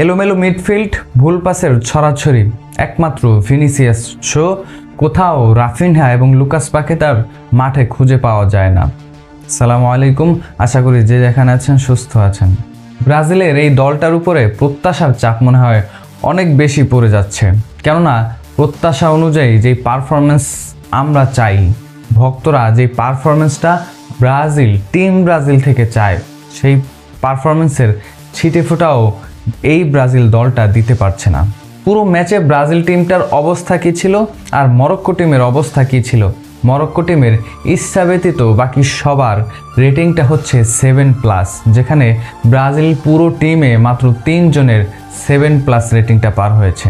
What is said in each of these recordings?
এলোমেলো মিডফিল্ড, ভুল পাসের ছড়াছড়ি, একমাত্র ভিনিসিয়াস শো, কোথাও রাফিনহা এবং লুকাস পাকেতার মাঠে খুঁজে পাওয়া যায় না। আসসালামু আলাইকুম, আশা করি যে যেখানে আছেন সুস্থ আছেন। ব্রাজিলের এই দলটার উপরে প্রত্যাশার চাপ মনে হয় অনেক বেশি পড়ে যাচ্ছে, কেননা প্রত্যাশা অনুযায়ী যেই পারফরমেন্স আমরা চাই, ভক্তরা যেই পারফরমেন্সটা টিম ব্রাজিল থেকে চায়, সেই পারফরমেন্সের ছিটেফোঁটাও এই ব্রাজিল দলটা দিতে পারছে না। পুরো ম্যাচে ব্রাজিল টিমটার অবস্থা কী ছিল আর মরক্কো টিমের অবস্থা কী ছিল? মরক্কো টিমের ইচ্ছা ব্যতীত বাকি সবার রেটিংটা হচ্ছে 7+, যেখানে ব্রাজিল পুরো টিমে মাত্র 3 জনের 7+ রেটিংটা পার হয়েছে।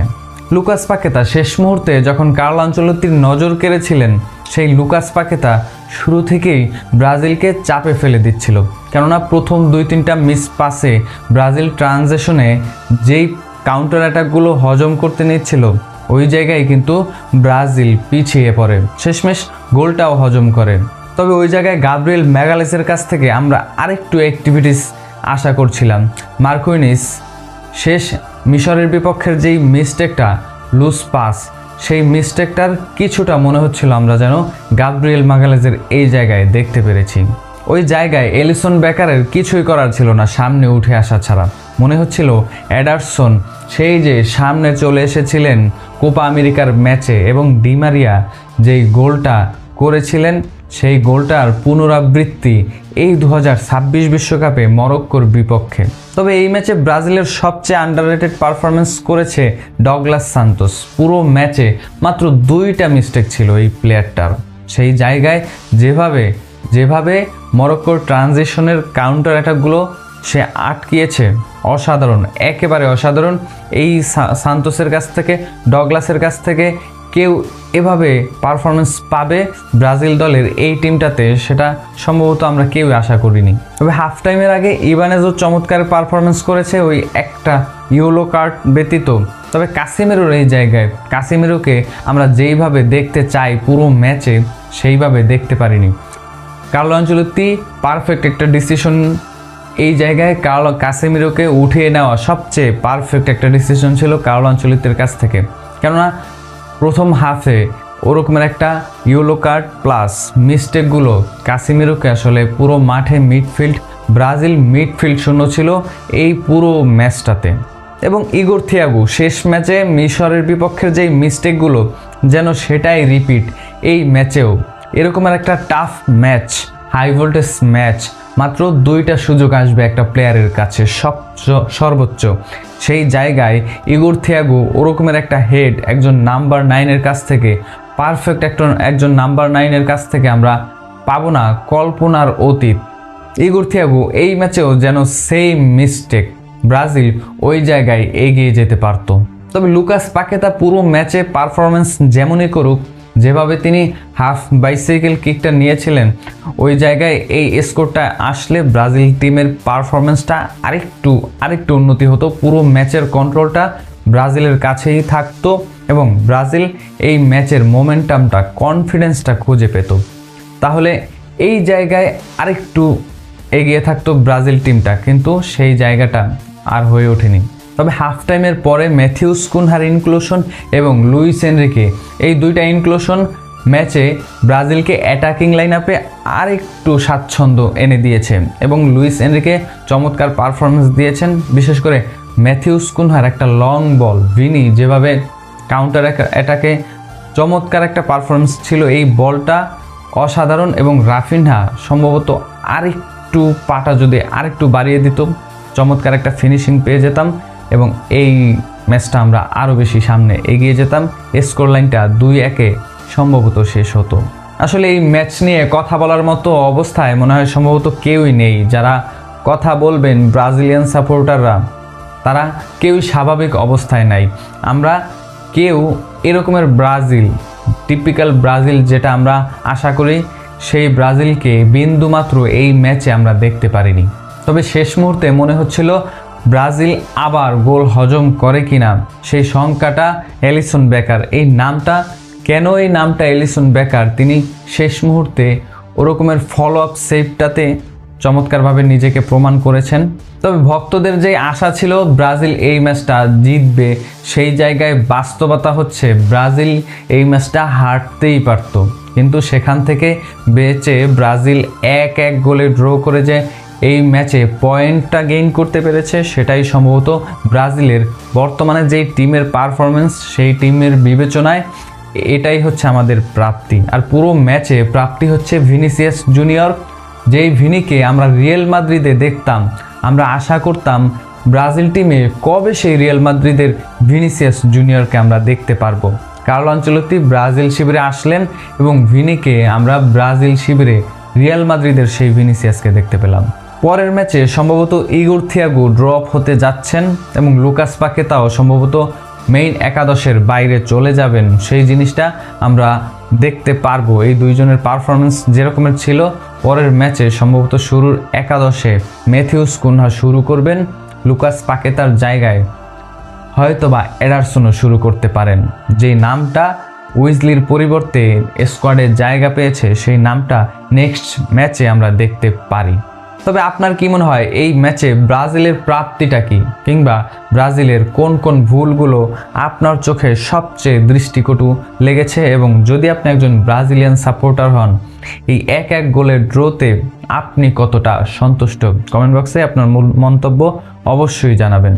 লুকাস পাকেতা শেষ মুহূর্তে যখন কার্লো আনচেলত্তির নজর কেড়েছিলেন, সেই লুকাস পাকেতা শুরু থেকেই ব্রাজিলকে চাপে ফেলে দিচ্ছিল, কেননা প্রথম 2-3টা মিস পাসে ব্রাজিল ট্রানজিশনে যেই কাউন্টার অ্যাটাকগুলো হজম করতে নিচ্ছিল, ওই জায়গায় কিন্তু ব্রাজিল পিছিয়ে পড়ে, শেষমেশ গোলটাও হজম করে। তবে ওই জায়গায় গাব্রিয়েল ম্যাগালেসের কাছ থেকে আমরা আরেকটু অ্যাক্টিভিটিস আশা করছিলাম। মার্কুইনিস শেষ মিশরের বিপক্ষের যেই মিস্টেকটা, লুজ পাস, সেই মিস্টেকটার কিছুটা মনে হচ্ছিল আমরা যেন গাব্রিয়েল ম্যাগালেসের এই জায়গায় দেখতে পেরেছি। ওই জায়গায় এলিসন বেকারের কিছুই করার ছিল না সামনে উঠে আসা ছাড়া। মনে হচ্ছিল এডারসন সেই যে সামনে চলে এসেছিলেন কোপা আমেরিকার ম্যাচে এবং ডিমারিয়া যেই গোলটা করেছিলেন, সেই গোলটার পুনরাবৃত্তি এই 2026 বিশ্বকাপে মরক্কোর বিপক্ষে। তবে এই ম্যাচে ব্রাজিলের সবচেয়ে আন্ডাররেটেড পারফরমেন্স করেছে ডগলাস সান্তোস। পুরো ম্যাচে মাত্র 2টা মিস্টেক ছিল এই প্লেয়ারটার। সেই জায়গায় যেভাবে মরক্কোর ট্রানজিশনের কাউন্টার অ্যাটাকগুলো সে আটকিয়েছে, অসাধারণ, একেবারে অসাধারণ। এই সান্তোসের কাছ থেকে, ডগলাসের কাছ থেকে কেউ এভাবে পারফরমেন্স পাবে ব্রাজিল দলের এই টিমটাতে, সেটা সম্ভবত আমরা কেউই আশা করিনি। তবে হাফ টাইমের আগে ইবানেজও চমৎকার পারফরমেন্স করেছে, ওই একটা ইয়েলো কার্ড ব্যতীত। তবে কাসিমেরোর এই জায়গায়, কাসিমেরোকে আমরা যেইভাবে দেখতে চাই পুরো ম্যাচে, সেইভাবে দেখতে পারিনি। কার্লো আনচেলত্তি পারফেক্ট একটা ডিসিশন, এই জায়গায় কাসিমেরোকে উঠিয়ে নেওয়া সবচেয়ে পারফেক্ট একটা ডিসিশন ছিল কার্লো আনচেলত্তির কাছ থেকে, কেননা প্রথম হাফে ওরকমের একটা ইয়েলো কার্ড প্লাস মিস্টেকগুলো কাসিমেরোকে আসলে পুরো মাঠে ব্রাজিল মিডফিল্ড শূন্য ছিল এই পুরো ম্যাচটাতে। এবং ইগোর থিয়াগো শেষ ম্যাচে মিশরের বিপক্ষের যেই মিস্টেকগুলো, যেন সেটাই রিপিট এই ম্যাচেও। এরকমের একটা tough match, high voltage match, মাত্র 2টা সুযোগ আসবে একটা প্লেয়ারের কাছে সর্বোচ্চ। সেই জায়গায় ইগোর থিয়াগো ওরকমের একটা হেড একজন নাম্বার 9-এর কাছ থেকে, পারফেক্ট একজন নাম্বার 9-এর কাছ থেকে আমরা পাবো না, কল্পনার অতীত। ইগোর থিয়াগো এই ম্যাচেও যেন সেম মিস্টেক, ব্রাজিল ওই জায়গায় এগিয়ে যেতে পারত। তবে লুকাস পাকেতা পুরো ম্যাচে পারফরমেন্স যেমনই করুক, যেভাবে তিনি হাফ বাইসাইকেল কিকটা নিয়েছিলেন, ওই জায়গায় এই স্কোরটা আসলে ব্রাজিল টিমের পারফরমেন্সটা আরেকটু উন্নতি হতো। পুরো ম্যাচের কন্ট্রোলটা ব্রাজিলের কাছেই থাকতো এবং ব্রাজিল এই ম্যাচের মোমেন্টামটা, কনফিডেন্সটা খুঁজে পেত। তাহলে এই জায়গায় আরেকটু এগিয়ে থাকতো ব্রাজিল টিমটা, কিন্তু সেই জায়গাটা আর হয়ে ওঠেনি। তবে হাফ টাইমের পরে ম্যাথিউস কুনহার ইনক্লুশন এবং লুইস এনরিকে, এই 2টা ইনক্লুশন ম্যাচে ব্রাজিলকে অ্যাটাকিং লাইন আপে আরেকটু স্বাচ্ছন্দ্য এনে দিয়েছে এবং লুইস এনরিকে চমৎকার পারফরমেন্স দিয়েছেন। বিশেষ করে ম্যাথিউস কুনহার একটা লং বল, ভিনি যেভাবে কাউন্টার অ্যাটাকে চমৎকার একটা পারফরমেন্স ছিল, এই বলটা অসাধারণ। এবং রাফিনহা সম্ভবত আরেকটু পাটা যদি আরেকটু বাড়িয়ে দিত, চমৎকার একটা ফিনিশিং পেয়ে যেতাম এবং এই ম্যাচটা আমরা আরও বেশি সামনে এগিয়ে যেতাম। স্কোর লাইনটা 2-1 সম্ভবত শেষ হতো। আসলে এই ম্যাচ নিয়ে কথা বলার মতো অবস্থায় মনে হয় সম্ভবত কেউই নেই। যারা কথা বলবেন ব্রাজিলিয়ান সাপোর্টাররা, তারা কেউই স্বাভাবিক অবস্থায় নাই। আমরা কেউ এরকমের ব্রাজিল, টিপিক্যাল ব্রাজিল যেটা আমরা আশা করি, সেই ব্রাজিলকে বিন্দুমাত্র এই ম্যাচে আমরা দেখতে পারিনি। তবে শেষ মুহূর্তে মনে হচ্ছিল ব্রাজিল আবার গোল হজম করে কিনা। সেই সংখ্যাটা এলিসন বেকার, এই নামটা কেন, এই নামটা এলিসন বেকার, তিনি শেষ মুহূর্তে ওরকমের ফলো আপ সেভটাতে চমৎকারভাবে নিজেকে প্রমাণ করেছেন। তবে ভক্তদের যে আশা ছিল ব্রাজিল এই ম্যাচটা জিতবে, সেই জায়গায় বাস্তবতা হচ্ছে ব্রাজিল এই ম্যাচটা হারতেই পারত, কিন্তু সেখান থেকে বেঁচে ব্রাজিল 1-1 গোলে ড্র করে যে এই ম্যাচে পয়েন্টটা গেইন করতে পেরেছে, সেটাই সম্ভবত ব্রাজিলের বর্তমানে যেই টিমের পারফরমেন্স, সেই টিমের বিবেচনায় এটাই হচ্ছে আমাদের প্রাপ্তি। আর পুরো ম্যাচে প্রাপ্তি হচ্ছে ভিনিসিয়াস জুনিয়র, যেই ভিনিকে আমরা রিয়াল মাদ্রিদে দেখতাম। আমরা আশা করতাম ব্রাজিল টিমে কবে সেই রিয়াল মাদ্রিদের ভিনিসিয়াস জুনিয়রকে আমরা দেখতে পারবো। কার্লো আনচেলত্তি ব্রাজিল শিবিরে আসলেন এবং ভিনিকে আমরা ব্রাজিল শিবিরে রিয়াল মাদ্রিদের সেই ভিনিসিয়াসকে দেখতে পেলাম। পরের ম্যাচে সম্ভবত ইগোর থিয়াগো ড্রপ হতে যাচ্ছেন এবং লুকাস পাকেতাও সম্ভবত মেইন একাদশের বাইরে চলে যাবেন, সেই জিনিসটা আমরা দেখতে পারবো। এই দুইজনের পারফরমেন্স যেরকমের ছিল, পরের ম্যাচে সম্ভবত শুরুর একাদশে ম্যাথিউস কুনহা শুরু করবেন, লুকাস পাকেতার জায়গায় হয়তোবা এডারসনও শুরু করতে পারেন। যেই নামটা উইজলির পরিবর্তে স্কোয়াডে জায়গা পেয়েছে, সেই নামটা নেক্সট ম্যাচে আমরা দেখতে পারি। তবে আপনার কি মনে হয় এই ম্যাচে ব্রাজিলের প্রাপ্তিটা কি, কিংবা ব্রাজিলের কোন কোন ভুলগুলো আপনার চোখে সবচেয়ে দৃষ্টিকটু লেগেছে? এবং যদি আপনি একজন ব্রাজিলিয়ান সাপোর্টার হন, এই 1-1 গোলের ড্রতে আপনি কতটা সন্তুষ্ট? কমেন্ট বক্সে আপনার মন্তব্য অবশ্যই জানাবেন।